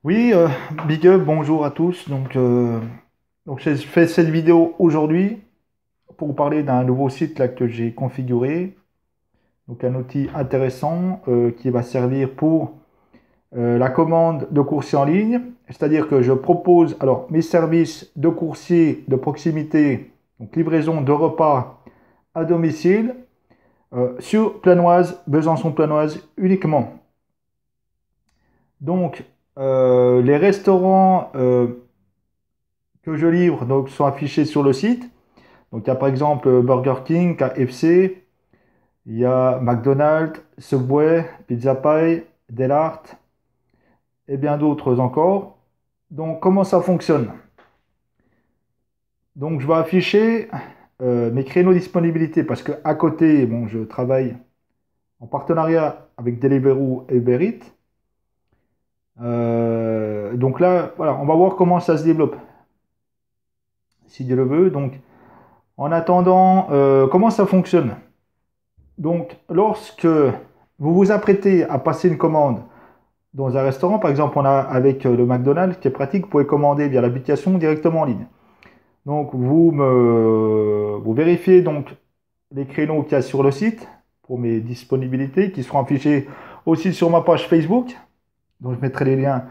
Oui, big up, bonjour à tous. Donc j'ai fait cette vidéo aujourd'hui pour vous parler d'un nouveau site là que j'ai configuré. Donc un outil intéressant qui va servir pour la commande de coursier en ligne. C'est-à-dire que je propose alors mes services de coursier de proximité, donc livraison de repas à domicile sur Planoise, Besançon-Planoise uniquement. Donc les restaurants que je livre donc, sont affichés sur le site. Donc il y a par exemple Burger King, KFC, il y a McDonald's, Subway, Pizza Pie, Delart et bien d'autres encore. Donc comment ça fonctionne? Donc je vais afficher mes créneaux de disponibilité parce que à côté, bon, je travaille en partenariat avec Deliveroo et Uber Eats. Donc là, voilà, on va voir comment ça se développe, si Dieu le veut. Donc en attendant, comment ça fonctionne? Donc, lorsque vous vous apprêtez à passer une commande dans un restaurant, par exemple, on a avec le McDonald's qui est pratique, vous pouvez commander via l'application directement en ligne. Donc, vous vérifiez donc les créneaux qu'il y a sur le site pour mes disponibilités qui seront affichés aussi sur ma page Facebook. Donc, je mettrai les liens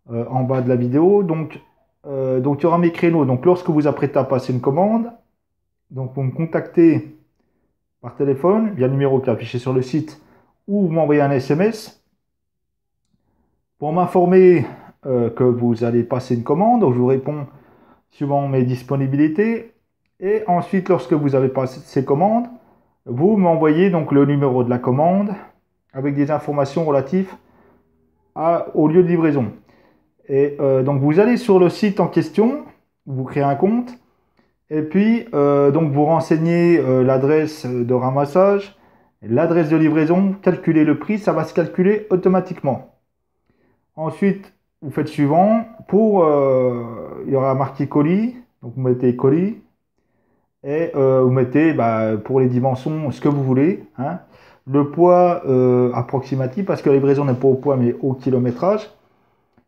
en bas de la vidéo. Donc, il y aura mes créneaux. Donc, lorsque vous apprêtez à passer une commande, donc vous me contactez par téléphone via le numéro qui est affiché sur le site ou vous m'envoyez un SMS pour m'informer que vous allez passer une commande. Donc je vous réponds suivant mes disponibilités. Et ensuite, lorsque vous avez passé ces commandes, vous m'envoyez donc le numéro de la commande avec des informations relatives au lieu de livraison. Et donc vous allez sur le site en question, vous créez un compte, et puis donc vous renseignez l'adresse de ramassage, l'adresse de livraison, calculez le prix, ça va se calculer automatiquement. Ensuite, vous faites suivant. Il y aura marqué colis, donc vous mettez colis et vous mettez pour les dimensions ce que vous voulez, hein. Le poids approximatif parce que la livraison n'est pas au poids mais au kilométrage,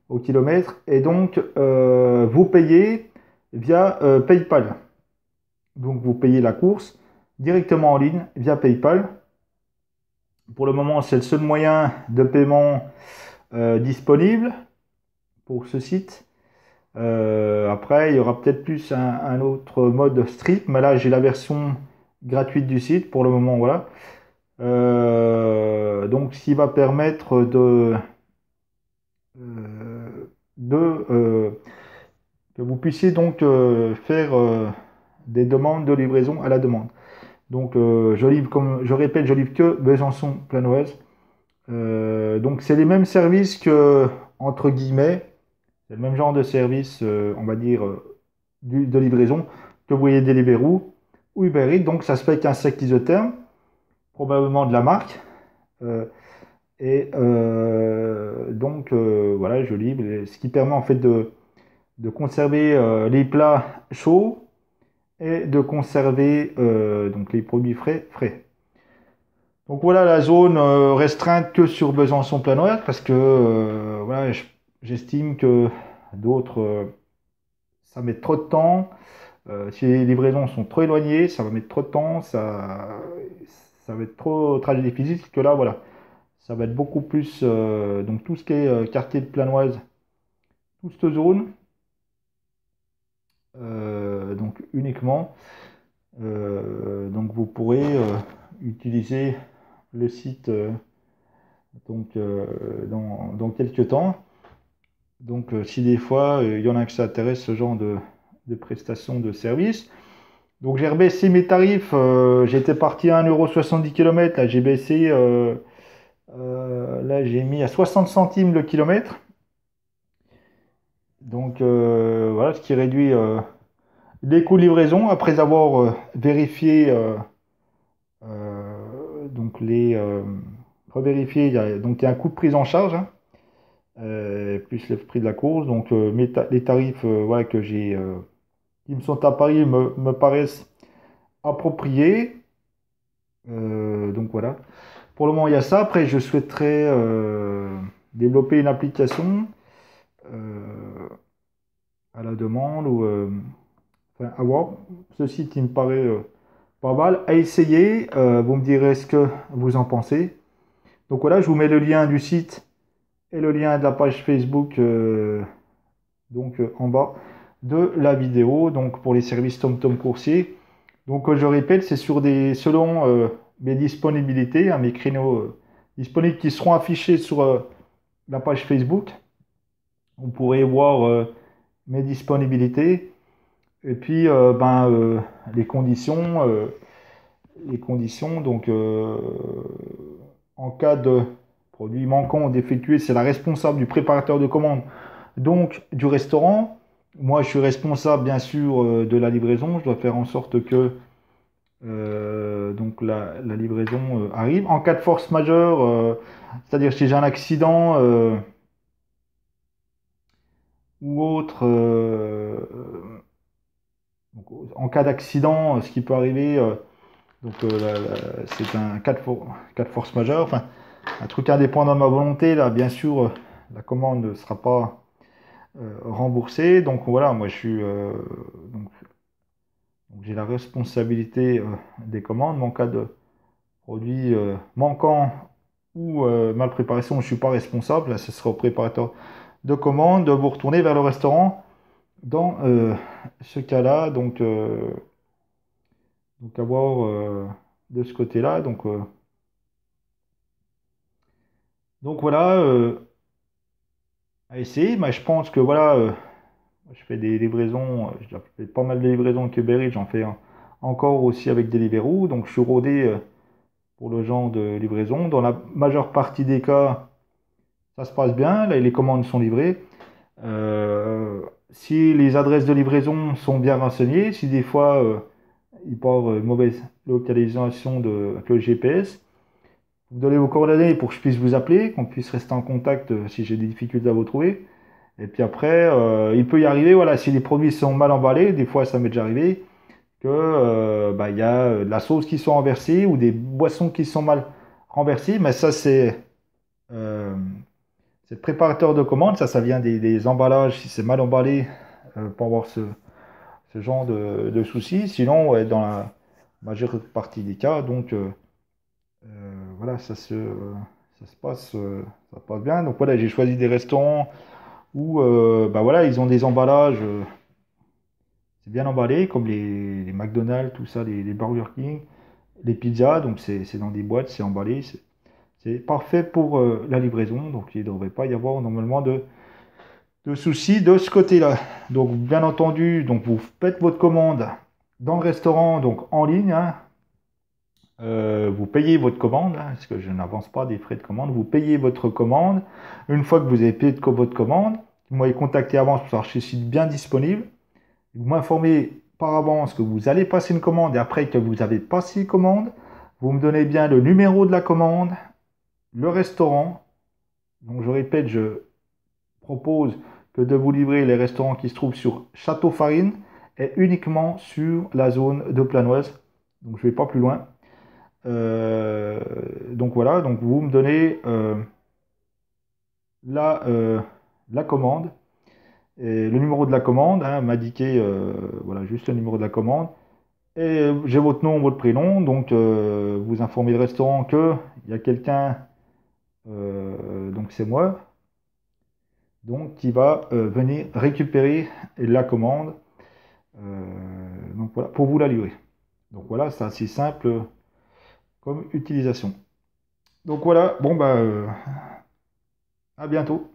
au kilomètre. Et donc vous payez via PayPal. Donc vous payez la course directement en ligne via PayPal. Pour le moment, c'est le seul moyen de paiement disponible pour ce site. Après, il y aura peut-être plus un autre mode strip, mais là j'ai la version gratuite du site pour le moment, voilà. Donc, ce qui va permettre de que vous puissiez donc faire des demandes de livraison à la demande. Donc, je livre, comme je répète, je livre que Besançon Planoise. Donc, c'est les mêmes services que, entre guillemets, c'est le même genre de service, on va dire, de livraison que vous voyez Deliveroo ou Uber Eats. Donc, ça se fait qu'un sac isotherme, probablement de la marque. Euh, voilà, je livre, ce qui permet en fait de conserver les plats chauds et de conserver donc les produits frais. Donc voilà la zone restreinte que sur Besançon-Planoise parce que voilà, j'estime que d'autres ça met trop de temps. Si les livraisons sont trop éloignées, ça va mettre trop de temps, ça va être trop trajet difficile que là voilà, ça va être beaucoup plus donc tout ce qui est quartier de Planoise, toute cette zone, donc uniquement. Donc vous pourrez utiliser le site dans quelques temps. Donc si des fois il y en a que ça intéresse ce genre de prestations de services. Donc j'ai rebaissé mes tarifs, j'étais parti à 1,70 € km, là j'ai baissé, là j'ai mis à 60 centimes le kilomètre. Donc voilà, ce qui réduit les coûts de livraison après avoir vérifié donc revérifié, donc il y a un coût de prise en charge, hein, plus le prix de la course. Donc les tarifs voilà, qui me sont apparus me paraissent appropriés. Donc voilà. Pour le moment, il y a ça. Après, je souhaiterais développer une application à la demande ou enfin, à voir. Ce site il me paraît pas mal à essayer. Vous me direz ce que vous en pensez. Donc voilà, je vous mets le lien du site et le lien de la page Facebook en bas de la vidéo. Donc pour les services TomTom coursier. Donc je répète, c'est sur des selon mes disponibilités, hein, mes créneaux disponibles qui seront affichés sur la page Facebook. Vous pourrez voir mes disponibilités et puis les conditions. Donc en cas de produit manquant ou défectueux, c'est la responsable du préparateur de commande, donc du restaurant. Moi, je suis responsable bien sûr de la livraison. Je dois faire en sorte que donc la livraison arrive. En cas de force majeure, c'est-à-dire si j'ai un accident ou autre, donc, en cas d'accident, ce qui peut arriver, c'est un cas de force majeure, enfin un truc indépendant de ma volonté, là bien sûr la commande ne sera pas remboursée. Donc voilà, moi je suis donc j'ai la responsabilité des commandes. Mais en cas de produit manquant ou mal préparation, je ne suis pas responsable. Là, ce sera au préparateur de commande de vous retourner vers le restaurant dans ce cas-là. Donc à voir de ce côté-là. Donc voilà, à essayer. Mais je pense que voilà, je fais des livraisons, je fais pas mal de livraisons avec Uber Eats, j'en fais encore aussi avec Deliveroo. Donc je suis rodé pour le genre de livraison. Dans la majeure partie des cas, ça se passe bien. Là, les commandes sont livrées. Si les adresses de livraison sont bien renseignées, si des fois il part une mauvaise localisation avec le GPS, vous donnez vos coordonnées pour que je puisse vous appeler, qu'on puisse rester en contact si j'ai des difficultés à vous trouver. Et puis après, il peut y arriver, voilà, si les produits sont mal emballés, des fois ça m'est déjà arrivé, que il y a de la sauce qui sont renversée ou des boissons qui sont mal renversées, mais ça euh, c'est le préparateur de commande, ça vient des emballages, si c'est mal emballé, pour avoir ce genre de soucis. Sinon, ouais, dans la majeure partie des cas, voilà, ça se passe bien. Donc voilà, j'ai choisi des restaurants où voilà, ils ont des emballages, c'est bien emballé, comme les McDonald's, tout ça, les Burger King, les pizzas, donc c'est dans des boîtes, c'est emballé, c'est parfait pour la livraison, donc il ne devrait pas y avoir normalement de soucis de ce côté-là. Donc bien entendu, donc vous faites votre commande dans le restaurant, donc en ligne, hein. Vous payez votre commande, hein, parce que je n'avance pas des frais de commande. Vous payez votre commande. Une fois que vous avez payé votre commande, vous m'avez contacté avant pour savoir si je suis bien disponible. Vous m'informez par avance que vous allez passer une commande et après que vous avez passé une commande, vous me donnez bien le numéro de la commande, le restaurant. Donc je répète, je propose que de vous livrer les restaurants qui se trouvent sur Château Farine et uniquement sur la zone de Planoise. Donc je ne vais pas plus loin. Donc voilà, donc vous me donnez la commande et le numéro de la commande, hein, m'indiquer voilà, juste le numéro de la commande. Et j'ai votre nom, votre prénom, donc vous informez le restaurant que il y a quelqu'un, donc c'est moi, donc qui va venir récupérer la commande, donc voilà, pour vous la livrer. Donc voilà, c'est assez simple comme utilisation. Donc voilà, bon à bientôt.